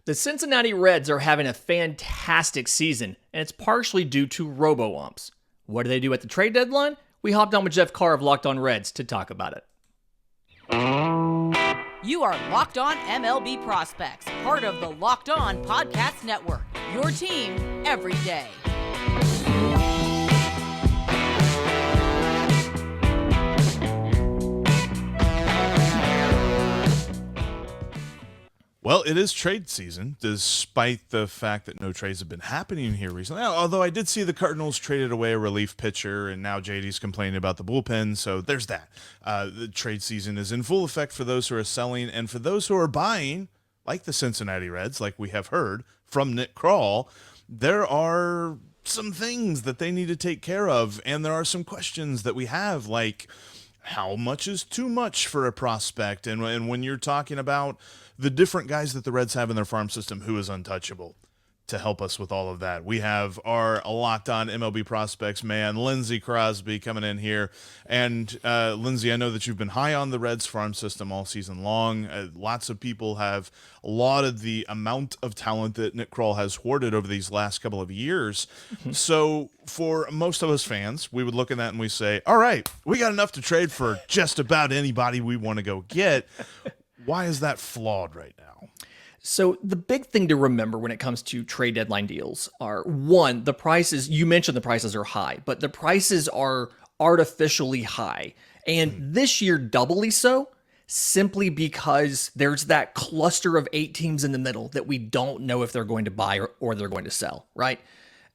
The Cincinnati Reds are having a fantastic season, and it's partially due to robo-umps. What do they do at the trade deadline? We hopped on with Jeff Carr of Locked On Reds to talk about it. You are Locked On MLB Prospects, part of the Locked On Podcast Network, your team every day. Well, it is trade season, despite the fact that no trades have been happening here recently. Although I did see the Cardinals traded away a relief pitcher, and now JD's complaining about the bullpen, so there's that. The trade season is in full effect for those who are selling, and for those who are buying, like the Cincinnati Reds, like we have heard from Nick Krall, there are some things that they need to take care of, and there are some questions that we have, like how much is too much for a prospect, and when you're talking about the different guys that the Reds have in their farm system, who is untouchable. To help us with all of that, we have our Locked On MLB Prospects man, Lindsay Crosby, coming in here. And Lindsay, I know that you've been high on the Reds farm system all season long. Lots of people have lauded the amount of talent that Nick Krall has hoarded over these last couple of years. So for most of us fans, we would look at that and we say, all right, we got enough to trade for just about anybody we want to go get. Why is that flawed right now? So the big thing to remember when it comes to trade deadline deals are, one, the prices, you mentioned the prices are high, but the prices are artificially high. And this year, doubly so, simply because there's that cluster of 8 teams in the middle that we don't know if they're going to buy or they're going to sell, right?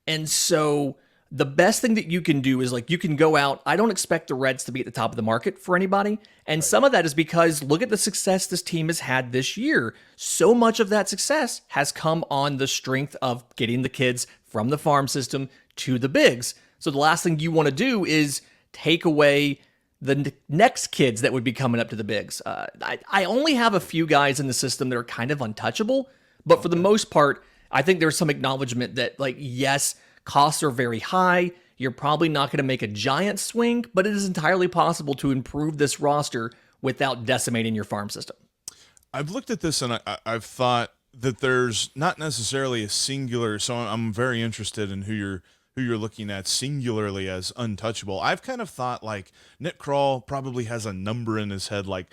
And so the best thing that you can do is, like, you can go out. I don't expect the Reds to be at the top of the market for anybody. And some of that is because look at the success this team has had this year. So much of that success has come on the strength of getting the kids from the farm system to the bigs. So the last thing you want to do is take away the next kids that would be coming up to the bigs. I only have a few guys in the system that are kind of untouchable. But for the most part, I think there's some acknowledgement that, like, yes, costs are very high. You're probably not going to make a giant swing, but it is entirely possible to improve this roster without decimating your farm system. I've looked at this and I've thought that there's not necessarily a singular, so I'm very interested in who you're looking at singularly as untouchable. I've kind of thought, like, Nick Krall probably has a number in his head, like,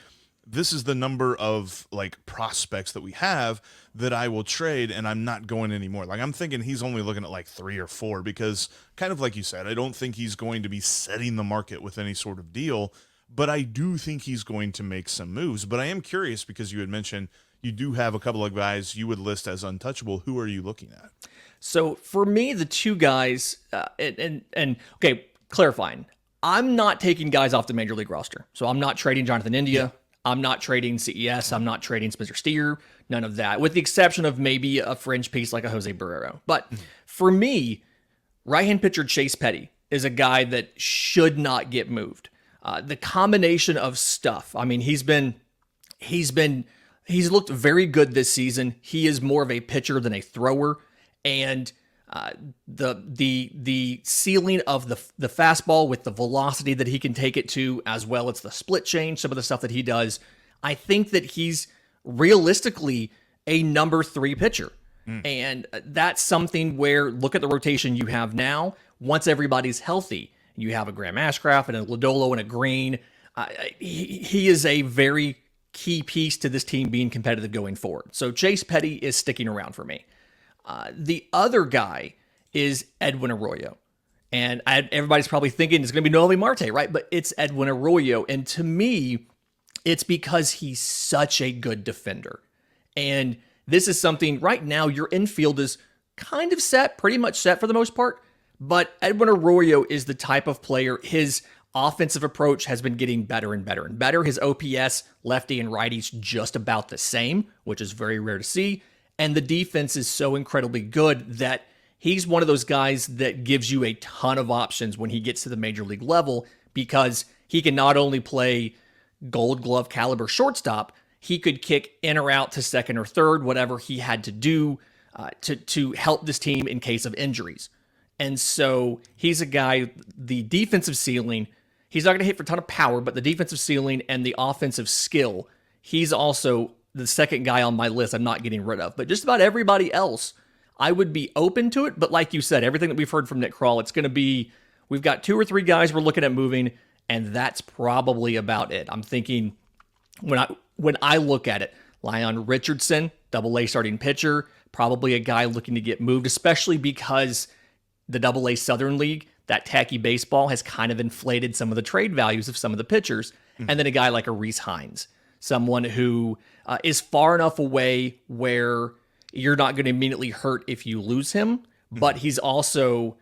this is the number of, like, prospects that we have that I will trade, and I'm not going anymore. Like, I'm thinking he's only looking at like 3 or 4 because, kind of like you said, I don't think he's going to be setting the market with any sort of deal, but I do think he's going to make some moves. But I am curious because you had mentioned you do have a couple of guys you would list as untouchable. Who are you looking at? So for me, the two guys, okay, clarifying, I'm not taking guys off the major league roster. So I'm not trading Jonathan India. Yeah. I'm not trading CES. I'm not trading Spencer Steer. None of that, with the exception of maybe a fringe piece like a Jose Barrero. But for me, right-hand pitcher Chase Petty is a guy that should not get moved. The combination of stuff. I mean, he's looked very good this season. He is more of a pitcher than a thrower, and the ceiling of the fastball with the velocity that he can take it to, as well as the split change, some of the stuff that he does, I think that he's realistically a number 3 pitcher. And that's something where, look at the rotation you have now. Once everybody's healthy, you have a Graham Ashcraft and a Lodolo and a Green. He is a very key piece to this team being competitive going forward. So Chase Petty is sticking around for me. The other guy is Edwin Arroyo. And everybody's probably thinking it's going to be Noelvi Marte, right? But it's Edwin Arroyo. And to me, it's because he's such a good defender. And this is something, right now, your infield is kind of set, pretty much set for the most part. But Edwin Arroyo is the type of player, his offensive approach has been getting better and better and better. His OPS, lefty and righty's just about the same, which is very rare to see. And the defense is so incredibly good that he's one of those guys that gives you a ton of options when he gets to the major league level, because he can not only play Gold Glove caliber shortstop, he could kick in or out to second or third, whatever he had to do to help this team in case of injuries. And so he's a guy, the defensive ceiling, he's not going to hit for a ton of power, but the defensive ceiling and the offensive skill, he's also the second guy on my list I'm not getting rid of. But just about everybody else, I would be open to it. But like you said, everything that we've heard from Nick Kroll, it's going to be, we've got 2 or 3 guys we're looking at moving, and that's probably about it. I'm thinking when I look at it, Lyon Richardson, Double-A starting pitcher, probably a guy looking to get moved, especially because the Double-A Southern League, that tacky baseball has kind of inflated some of the trade values of some of the pitchers. And then a guy like a Rhys Hines, someone who is far enough away where you're not going to immediately hurt if you lose him, but he's also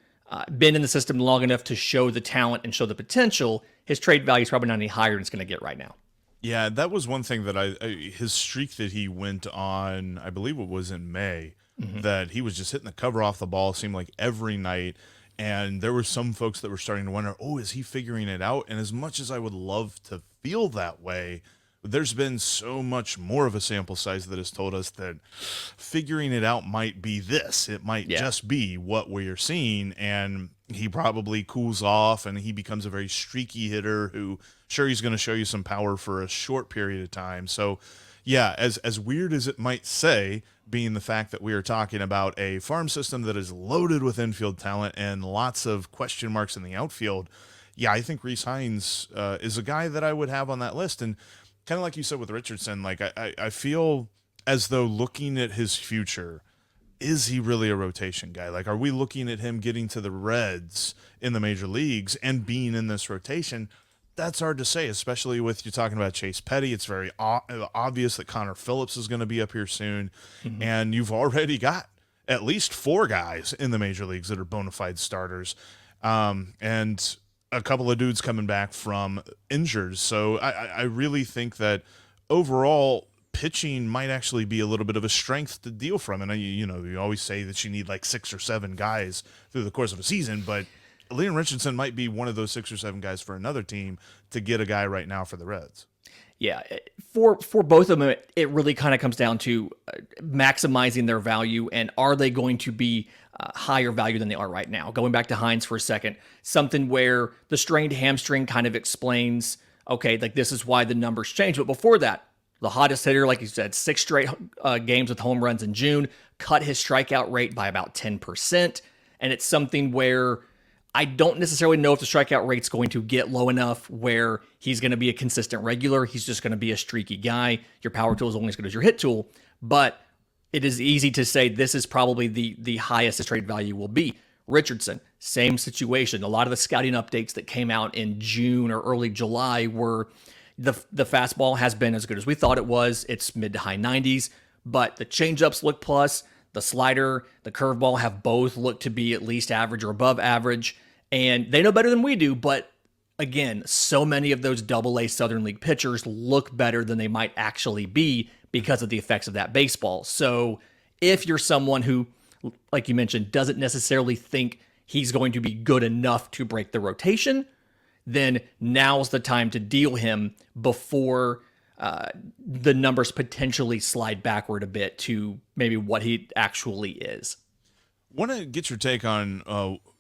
been in the system long enough to show the talent and show the potential. His trade value is probably not any higher than it's going to get right now. Yeah, that was one thing that his streak that he went on, I believe it was in May, that he was just hitting the cover off the ball, seemed like every night. And there were some folks that were starting to wonder, oh, is he figuring it out? And as much as I would love to feel that way, there's been so much more of a sample size that has told us that figuring it out might be this. It might just be what we're seeing. And he probably cools off and he becomes a very streaky hitter who, sure, he's going to show you some power for a short period of time. So, yeah, as weird as it might say, being the fact that we are talking about a farm system that is loaded with infield talent and lots of question marks in the outfield, yeah, I think Rhys Hines is a guy that I would have on that list. And kind of like you said with Richardson, like I feel as though looking at his future, is he really a rotation guy? Like, are we looking at him getting to the Reds in the major leagues and being in this rotation? That's hard to say, especially with you talking about Chase Petty. It's very obvious that Connor Phillips is going to be up here soon. And you've already got at least 4 guys in the major leagues that are bona fide starters. And a couple of dudes coming back from injuries. So I really think that overall pitching might actually be a little bit of a strength to deal from. And you always say that you need like 6 or 7 guys through the course of a season, but Lyon Richardson might be one of those 6 or 7 guys for another team to get a guy right now for the Reds. Yeah, for both of them, it really kind of comes down to maximizing their value, and are they going to be higher value than they are right now? Going back to Hines for a second, something where the strained hamstring kind of explains, okay, like this is why the numbers change. But before that, the hottest hitter, like you said, 6 straight games with home runs in June, cut his strikeout rate by about 10%. And it's something where I don't necessarily know if the strikeout rate's going to get low enough where he's going to be a consistent regular. He's just going to be a streaky guy. Your power tool is only as good as your hit tool. But it is easy to say this is probably the highest his trade value will be. Richardson, same situation. A lot of the scouting updates that came out in June or early July were the fastball has been as good as we thought it was. It's mid to high 90s, but the changeups look plus. The slider, the curveball have both looked to be at least average or above average, and they know better than we do, but again, so many of those Double-A Southern League pitchers look better than they might actually be because of the effects of that baseball. So if you're someone who, like you mentioned, doesn't necessarily think he's going to be good enough to break the rotation, then now's the time to deal him before the numbers potentially slide backward a bit to maybe what he actually is. Want to get your take on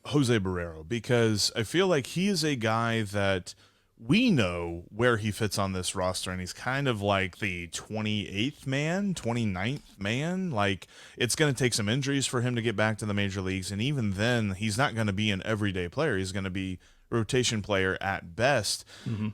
Jose Barrero, because I feel like he is a guy that we know where he fits on this roster, and he's kind of like the 28th man, 29th man. Like, it's going to take some injuries for him to get back to the major leagues, and even then, he's not going to be an everyday player. He's going to be rotation player at best.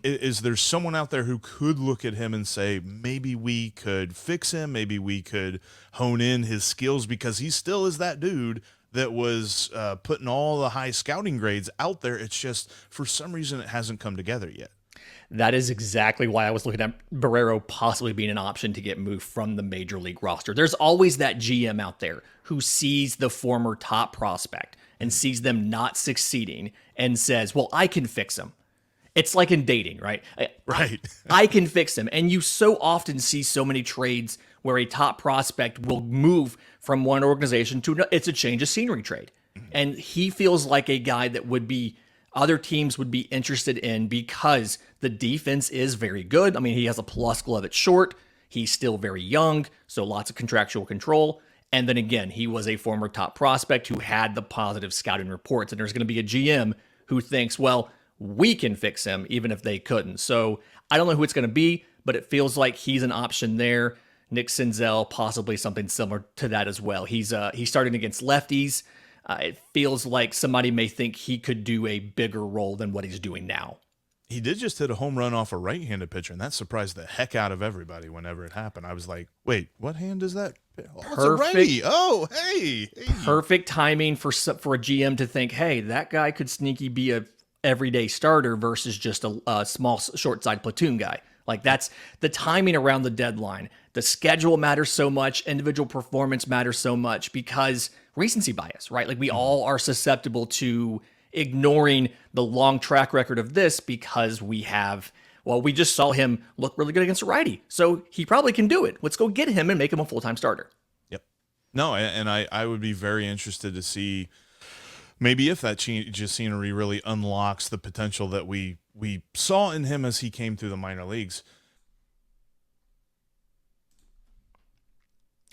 Is there someone out there who could look at him and say, maybe we could fix him, maybe we could hone in his skills, because he still is that dude that was putting all the high scouting grades out there. It's just for some reason it hasn't come together yet. That is exactly why I was looking at Barrero possibly being an option to get moved from the major league roster. There's always that GM out there who sees the former top prospect and sees them not succeeding and says, well, I can fix him. It's like in dating, right? Right. I can fix him. And you so often see so many trades where a top prospect will move from one organization to another. It's a change of scenery trade. And he feels like a guy that other teams would be interested in because the defense is very good. I mean, he has a plus glove at short. He's still very young, so lots of contractual control. And then again, he was a former top prospect who had the positive scouting reports. And there's going to be a GM who thinks, well, we can fix him even if they couldn't. So I don't know who it's going to be, but it feels like he's an option there. Nick Senzel, possibly something similar to that as well. He's starting against lefties. It feels like somebody may think he could do a bigger role than what he's doing now. He did just hit a home run off a right-handed pitcher, and that surprised the heck out of everybody whenever it happened. I was like, wait, what hand is that? Oh, it's a righty. Oh, hey. Perfect timing for a GM to think, hey, that guy could sneaky be a everyday starter versus just a small short side platoon guy. Like, that's the timing around the deadline. The schedule matters so much. Individual performance matters so much because recency bias, right? Like, we all are susceptible to ignoring the long track record of this because we just saw him look really good against a righty. So he probably can do it. Let's go get him and make him a full-time starter. Yep. No, and I would be very interested to see maybe if that change of scenery really unlocks the potential that we saw in him as he came through the minor leagues.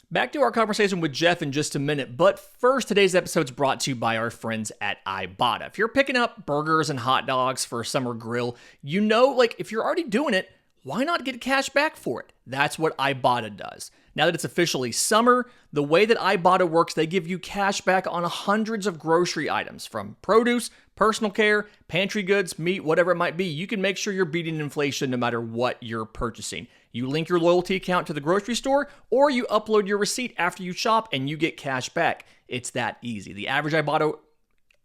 Back to our conversation with Jeff in just a minute, but first, today's episode is brought to you by our friends at Ibotta. If you're picking up burgers and hot dogs for a summer grill, if you're already doing it, why not get cash back for it? That's what Ibotta does. Now that it's officially summer, the way that Ibotta works, they give you cash back on hundreds of grocery items, from produce, personal care, pantry goods, meat, whatever it might be. You can make sure you're beating inflation no matter what you're purchasing. You link your loyalty account to the grocery store, or you upload your receipt after you shop and you get cash back. It's that easy. The average Ibotta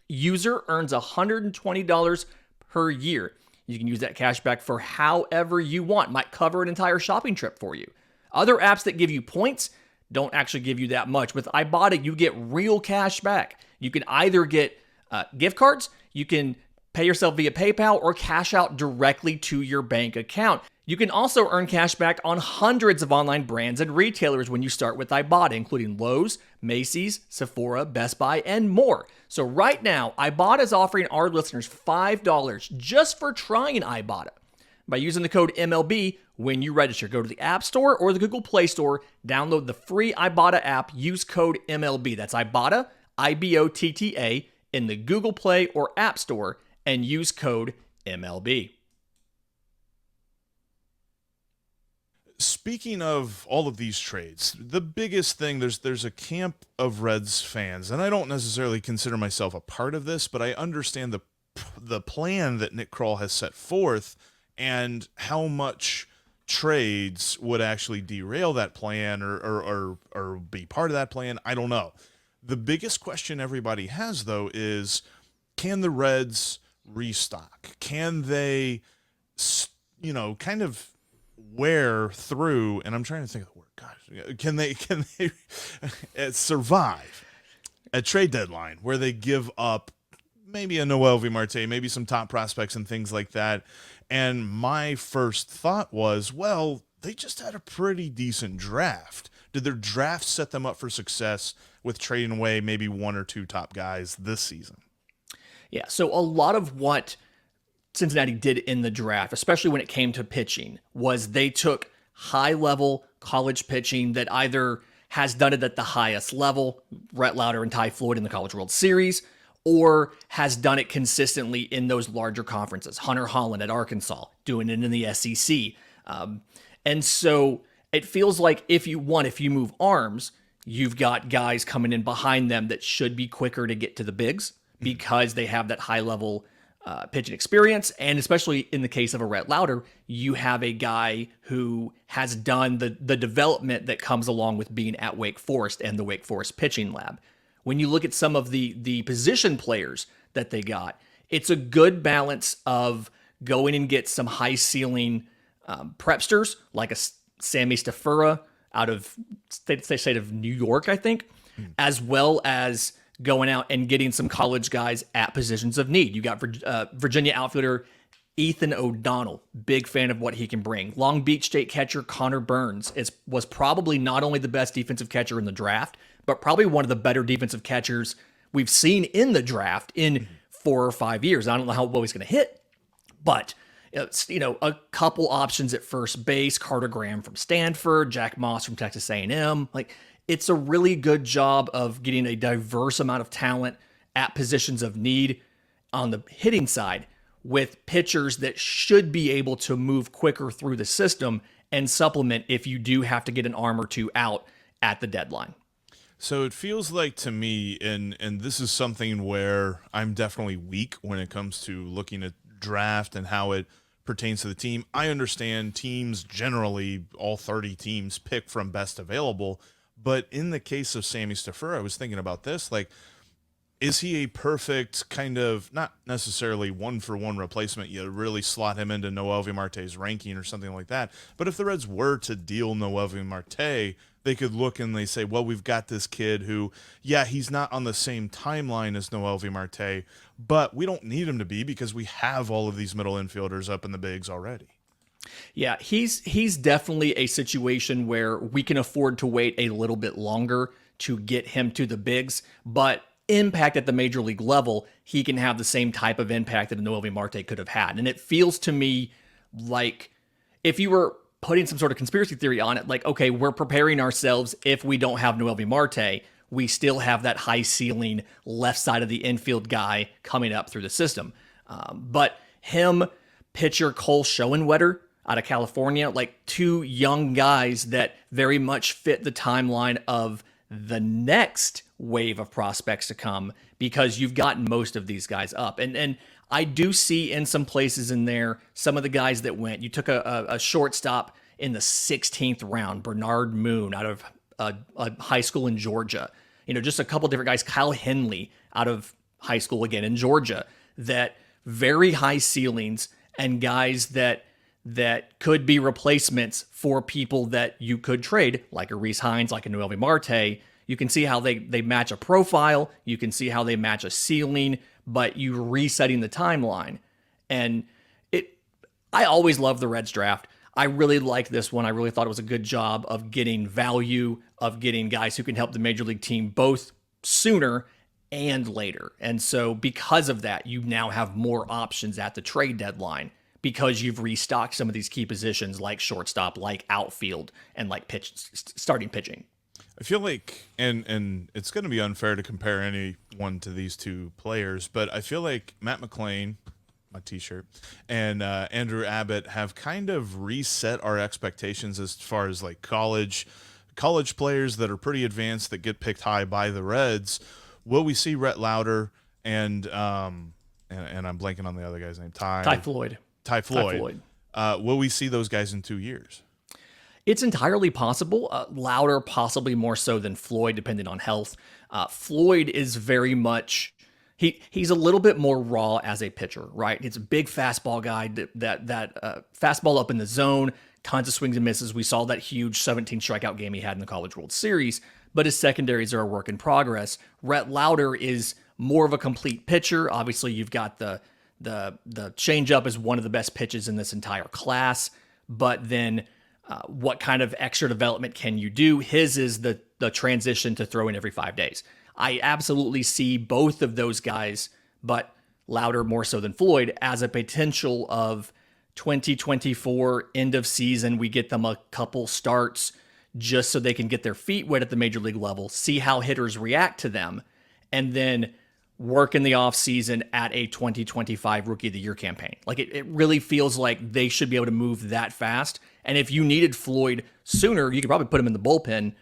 user earns $120 per year. You can use that cash back for however you want. Might cover an entire shopping trip for you. Other apps that give you points don't actually give you that much. With Ibotta, you get real cash back. You can either get gift cards, you can pay yourself via PayPal, or cash out directly to your bank account. You can also earn cash back on hundreds of online brands and retailers when you start with Ibotta, including Lowe's, Macy's, Sephora, Best Buy, and more. So right now, Ibotta is offering our listeners $5 just for trying Ibotta by using the code MLB when you register. Go to the App Store or the Google Play Store, download the free Ibotta app, use code MLB. That's Ibotta, IBOTTA, in the Google Play or App Store, and use code MLB. Speaking of all of these trades, the biggest thing, there's a camp of Reds fans, and I don't necessarily consider myself a part of this, but I understand the plan that Nick Krall has set forth and how much trades would actually derail that plan or be part of that plan. I don't know. The biggest question everybody has, though, is can the Reds restock? Can they, kind of wear through, and I'm trying to think of the word, gosh, can they survive a trade deadline where they give up maybe a Noelvi Marte, maybe some top prospects and things like that? And my first thought was, well, they just had a pretty decent draft. Did their draft set them up for success with trading away maybe one or two top guys this season? Yeah, so a lot of what Cincinnati did in the draft, especially when it came to pitching, was they took high-level college pitching that either has done it at the highest level, Rhett Lauder and Ty Floyd in the College World Series, or has done it consistently in those larger conferences. Hunter Holland at Arkansas, doing it in the SEC. And so it feels like if you move arms, you've got guys coming in behind them that should be quicker to get to the bigs because they have that high-level pitching experience. And especially in the case of a Rhett Lauder, you have a guy who has done the development that comes along with being at Wake Forest and the Wake Forest pitching lab. When you look at some of the position players that they got, it's a good balance of going and get some high-ceiling prepsters, like a Sammy Stafura out of state of New York, I think, as well as going out and getting some college guys at positions of need. You got Virginia outfielder Ethan O'Donnell, big fan of what he can bring. Long Beach State catcher Connor Burns was probably not only the best defensive catcher in the draft, but probably one of the better defensive catchers we've seen in the draft in 4 or 5 years. I don't know how well he's going to hit, but a couple options at first base, Carter Graham from Stanford, Jack Moss from Texas A&M. It's a really good job of getting a diverse amount of talent at positions of need on the hitting side with pitchers that should be able to move quicker through the system and supplement if you do have to get an arm or two out at the deadline. So it feels like to me, and this is something where I'm definitely weak when it comes to looking at draft and how it pertains to the team. I understand teams generally, all 30 teams, pick from best available. But in the case of Sammy Staffer, I was thinking about this, like, is he a perfect kind of, not necessarily one-for-one replacement, you really slot him into Noelvi Marte's ranking or something like that, but if the Reds were to deal Noelvi Marte, they could look and they say, well, we've got this kid who, yeah, he's not on the same timeline as Noelvi Marte, but we don't need him to be because we have all of these middle infielders up in the bigs already. Yeah, he's definitely a situation where we can afford to wait a little bit longer to get him to the bigs, but impact at the major league level, he can have the same type of impact that a Noelvi Marte could have had. And it feels to me like if you were putting some sort of conspiracy theory on it, like, okay, we're preparing ourselves if we don't have Noelvi Marte, we still have that high ceiling left side of the infield guy coming up through the system. But him, pitcher Cole Schoenwetter out of California, like two young guys that very much fit the timeline of the next wave of prospects to come because you've gotten most of these guys up. And I do see in some places in there, some of the guys that went, you took a shortstop in the 16th round, Bernard Moon out of a high school in Georgia, just a couple different guys, Kyle Henley out of high school again in Georgia, that very high ceilings and guys that could be replacements for people that you could trade, like a Reese Hines, like a Noelvi Marte. You can see how they match a profile. You can see how they match a ceiling, but you resetting the timeline. And I always love the Reds draft. I really liked this one. I really thought it was a good job of getting value, of getting guys who can help the major league team both sooner and later. And so because of that, you now have more options at the trade deadline, because you've restocked some of these key positions like shortstop, like outfield, and like starting pitching. I feel like, and it's going to be unfair to compare anyone to these two players, but I feel like Matt McClain, my t-shirt, and Andrew Abbott have kind of reset our expectations as far as like college players that are pretty advanced that get picked high by the Reds. Will we see Rhett Lauder and I'm blanking on the other guy's name, Ty Floyd. Will we see those guys in 2 years? It's entirely possible. Lauder possibly more so than Floyd, depending on health. Floyd is very much he's a little bit more raw as a pitcher, right? It's a big fastball guy that fastball up in the zone, tons of swings and misses. We saw that huge 17 strikeout game he had in the College World Series, but his secondaries are a work in progress. Rhett Lauder is more of a complete pitcher. Obviously, you've got the changeup is one of the best pitches in this entire class, but then what kind of extra development can you do? His is the transition to throwing every 5 days. I absolutely see both of those guys, but Lauder more so than Floyd, as a potential of 2024 end of season. We get them a couple starts just so they can get their feet wet at the major league level, see how hitters react to them, and then work in the offseason at a 2025 Rookie of the Year campaign. Like it really feels like they should be able to move that fast. And if you needed Floyd sooner, you could probably put him in the bullpen,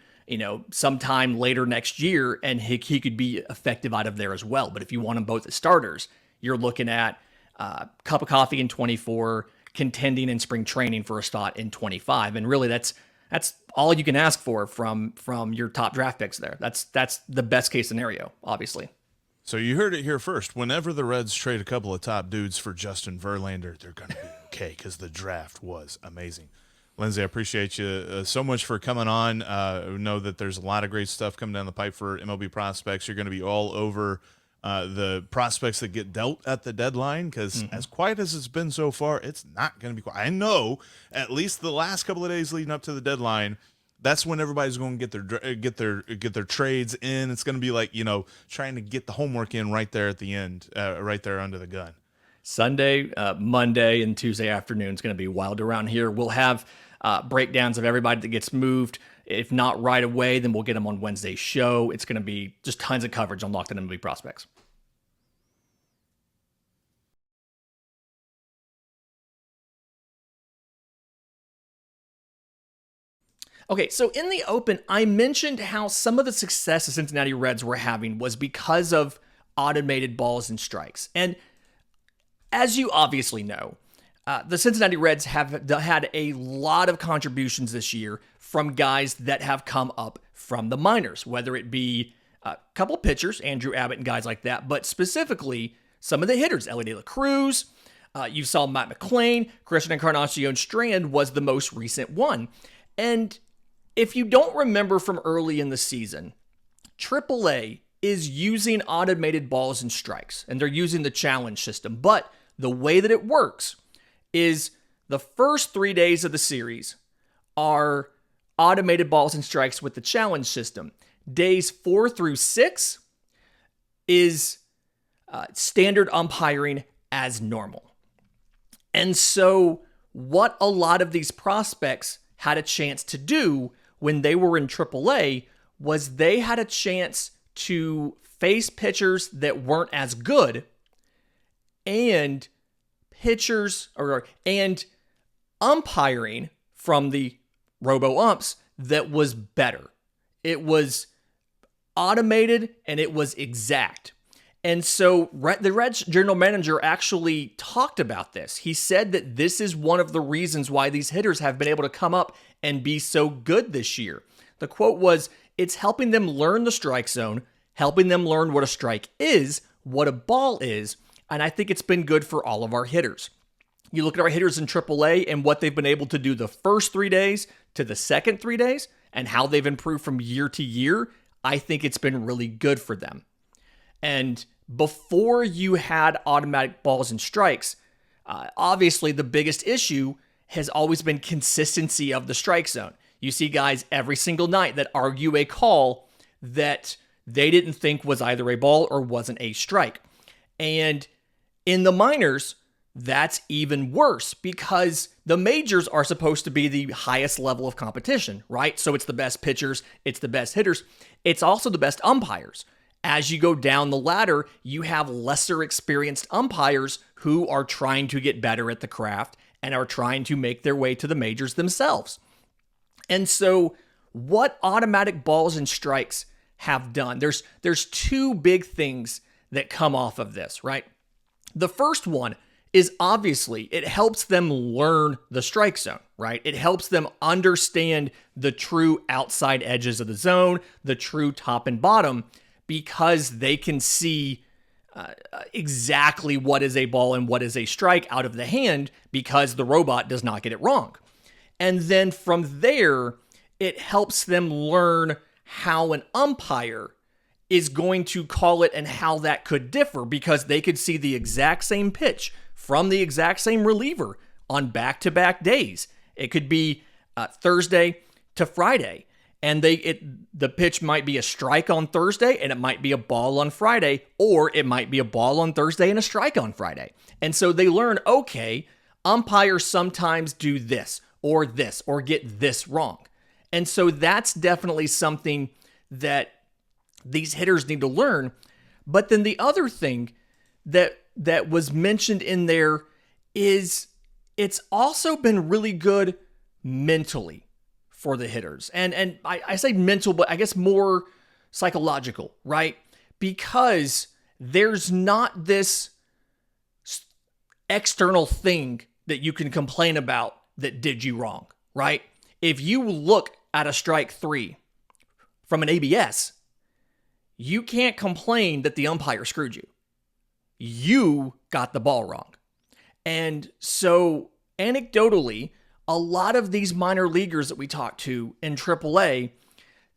sometime later next year, and he could be effective out of there as well. But if you want them both as starters, you're looking at cup of coffee in 24, contending in spring training for a spot in 25. And really that's all you can ask for from your top draft picks there. That's the best case scenario, obviously. So you heard it here first. Whenever the Reds trade a couple of top dudes for Justin Verlander, they're going to be okay because the draft was amazing. Lindsay, I appreciate you so much for coming on. Know that there's a lot of great stuff coming down the pipe for MLB Prospects. You're going to be all over the prospects that get dealt at the deadline because as quiet as it's been so far, it's not going to be quiet. I know at least the last couple of days leading up to the deadline, that's when everybody's going to get their trades in. It's going to be like, trying to get the homework in right there at the end, right there under the gun. Sunday, Monday, and Tuesday afternoon is going to be wild around here. We'll have breakdowns of everybody that gets moved. If not right away, then we'll get them on Wednesday's show. It's going to be just tons of coverage on Locked On MLB Prospects. Okay, so in the open, I mentioned how some of the success the Cincinnati Reds were having was because of automated balls and strikes. And as you obviously know, the Cincinnati Reds have had a lot of contributions this year from guys that have come up from the minors, whether it be a couple of pitchers, Andrew Abbott and guys like that, but specifically some of the hitters, Ellie De La Cruz, you saw Matt McClain, Christian Encarnacion Strand was the most recent one. And if you don't remember from early in the season, AAA is using automated balls and strikes, and they're using the challenge system. But the way that it works is the first 3 days of the series are automated balls and strikes with the challenge system. Days 4 through 6 is standard umpiring as normal. And so what a lot of these prospects had a chance to do when they were in AAA was they had a chance to face pitchers that weren't as good and and umpiring from the robo-umps that was better. It was automated and it was exact. And so the Reds general manager actually talked about this. He said that this is one of the reasons why these hitters have been able to come up and be so good this year. The quote was, "It's helping them learn the strike zone, helping them learn what a strike is, what a ball is, and I think it's been good for all of our hitters." You look at our hitters in AAA and what they've been able to do the first 3 days to the second 3 days and how they've improved from year to year, I think it's been really good for them. And before you had automatic balls and strikes, obviously the biggest issue has always been consistency of the strike zone. You see guys every single night that argue a call that they didn't think was either a ball or wasn't a strike. And in the minors, that's even worse because the majors are supposed to be the highest level of competition, right? So it's the best pitchers, it's the best hitters, it's also the best umpires. As you go down the ladder, you have lesser experienced umpires who are trying to get better at the craft and are trying to make their way to the majors themselves. And so what automatic balls and strikes have done, there's two big things that come off of this, right? The first one is obviously it helps them learn the strike zone, right? It helps them understand the true outside edges of the zone, the true top and bottom, because they can see exactly what is a ball and what is a strike out of the hand because the robot does not get it wrong. And then from there, it helps them learn how an umpire is going to call it and how that could differ because they could see the exact same pitch from the exact same reliever on back-to-back days. It could be Thursday to Friday, and the pitch might be a strike on Thursday and it might be a ball on Friday, or it might be a ball on Thursday and a strike on Friday. And so they learn, okay, umpires sometimes do this or get this wrong. And so that's definitely something that these hitters need to learn. But then the other thing that was mentioned in there is it's also been really good mentally for the hitters. And I say mental, but I guess more psychological, right? Because there's not this external thing that you can complain about that did you wrong, right? If you look at a strike 3 from an ABS, you can't complain that the umpire screwed you. You got the ball wrong. And so anecdotally, a lot of these minor leaguers that we talk to in AAA,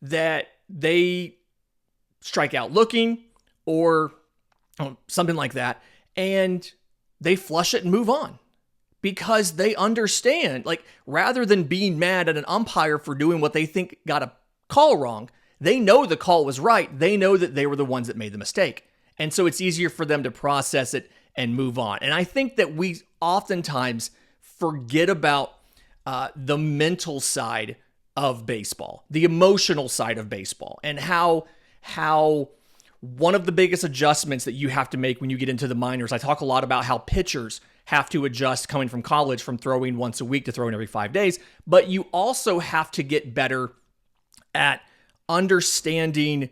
that they strike out looking or something like that, and they flush it and move on because they understand, like, rather than being mad at an umpire for doing what they think got a call wrong, they know the call was right. They know that they were the ones that made the mistake. And so it's easier for them to process it and move on. And I think that we oftentimes forget about the mental side of baseball, the emotional side of baseball, and how one of the biggest adjustments that you have to make when you get into the minors, I talk a lot about how pitchers have to adjust coming from college from throwing once a week to throwing every 5 days, but you also have to get better at understanding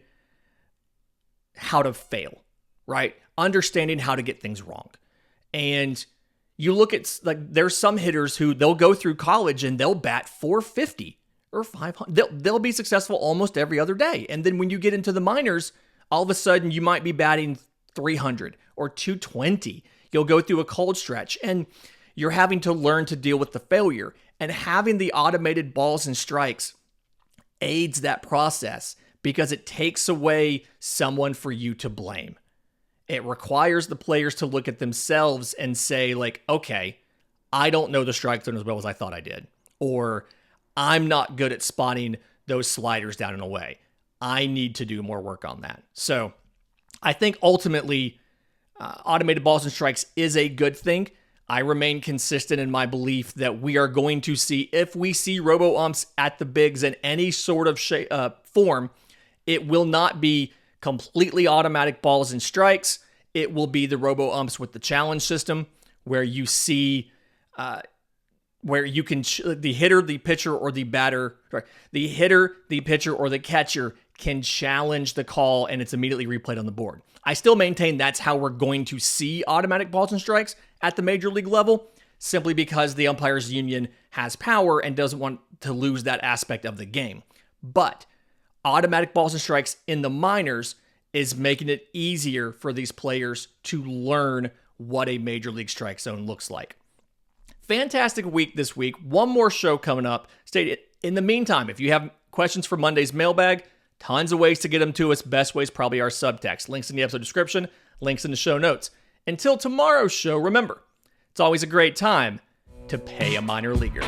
how to fail, right? Understanding how to get things wrong. And you look at, like, there's some hitters who they'll go through college and they'll bat 450 or 500. They'll be successful almost every other day. And then when you get into the minors, all of a sudden you might be batting 300 or 220. You'll go through a cold stretch and you're having to learn to deal with the failure. And having the automated balls and strikes aids that process because it takes away someone for you to blame. It requires the players to look at themselves and say, like, okay, I don't know the strike zone as well as I thought I did. Or I'm not good at spotting those sliders down and away. I need to do more work on that. So I think ultimately automated balls and strikes is a good thing. I remain consistent in my belief that we are going to see, if we see robo-umps at the bigs in any sort of form, it will not be completely automatic balls and strikes. It will be the robo-umps with the challenge system where you see, where you can, the hitter, the pitcher, or the batter, the hitter, the pitcher, or the catcher can challenge the call and it's immediately replayed on the board. I still maintain that's how we're going to see automatic balls and strikes at the major league level, simply because the umpires union has power and doesn't want to lose that aspect of the game. But automatic balls and strikes in the minors is making it easier for these players to learn what a major league strike zone looks like. Fantastic week this week. One more show coming up. In the meantime, if you have questions for Monday's mailbag, tons of ways to get them to us. Best way is probably our subtext. Links in the episode description, links in the show notes. Until tomorrow's show, remember, it's always a great time to pay a minor leaguer.